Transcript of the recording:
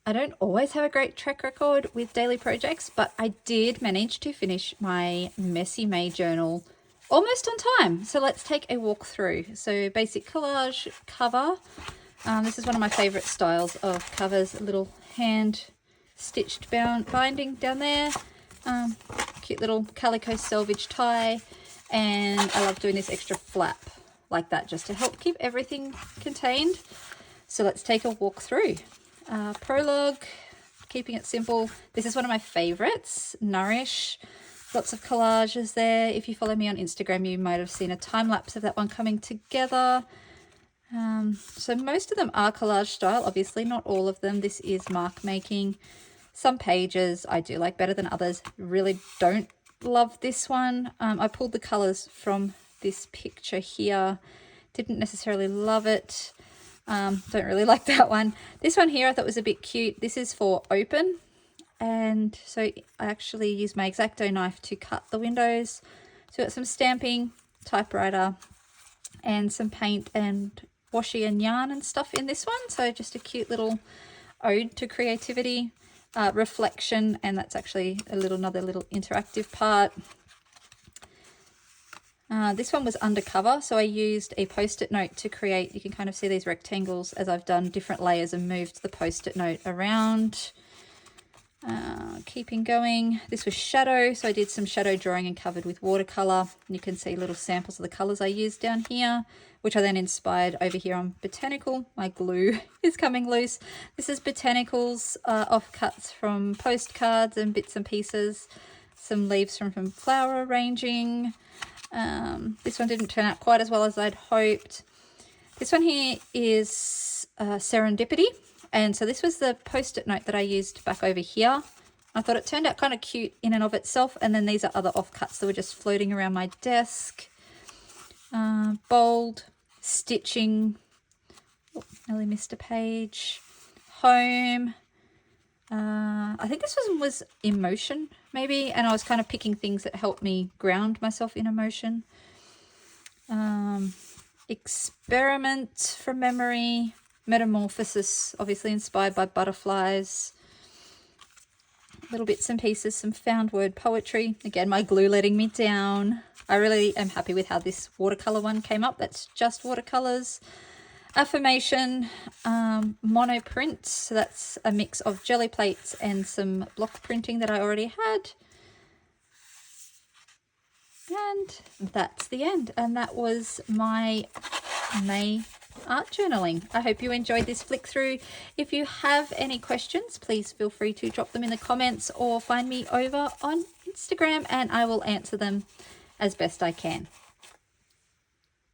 I don't always have a great track record with daily projects, but I did manage to finish my Messy May journal almost on time. So let's take a walk through. So basic collage cover. This is one of my favorite styles of covers, a little hand stitched binding down there. Cute little calico selvage tie. And I love doing this extra flap like that just to help keep everything contained. So let's take a walk through. Prologue, keeping it simple. This is one of my favorites, Nourish. Lots of collages there. If you follow me on Instagram, you might have seen a time lapse of that one coming together. So most of them are collage style, obviously not all of them. This is mark making. Some pages I do like better than others. Really don't love this one. I pulled the colors from this picture here. Didn't necessarily love it. Don't really like that one. This one here I thought was a bit cute. This is for open, and so I actually used my X-Acto knife to cut the windows. So got some stamping, typewriter, and some paint and washi and yarn and stuff in this one. So just a cute little ode to creativity, reflection, and that's actually another little interactive part. This one was undercover, so I used a post-it note to create, you can kind of see these rectangles as I've done different layers and moved the post-it note around. Keeping going, this was shadow, so I did some shadow drawing and covered with watercolor. You can see little samples of the colors I used down here, which I then inspired over here on Botanical. My glue is coming loose. This is Botanicals, offcuts from postcards and bits and pieces. Some leaves from flower arranging. This one didn't turn out quite as well as I'd hoped. This one here is Serendipity, and so this was the post-it note that I used back over here. I thought it turned out kind of cute in and of itself, and then these are other offcuts that were just floating around my desk. Bold, stitching, nearly missed a page. Home. I think this one was emotion maybe, and I was kind of picking things that helped me ground myself in emotion. Experiment from memory. Metamorphosis, obviously inspired by butterflies. Little bits and pieces, some found word poetry. Again, my glue letting me down. I really am happy with how this watercolor one came up. That's just watercolors. Affirmation, monoprint, so that's a mix of jelly plates and some block printing that I already had. And that's the end, and that was my May art journaling. I hope you enjoyed this flick through. If you have any questions, please feel free to drop them in the comments or find me over on Instagram, and I will answer them as best I can.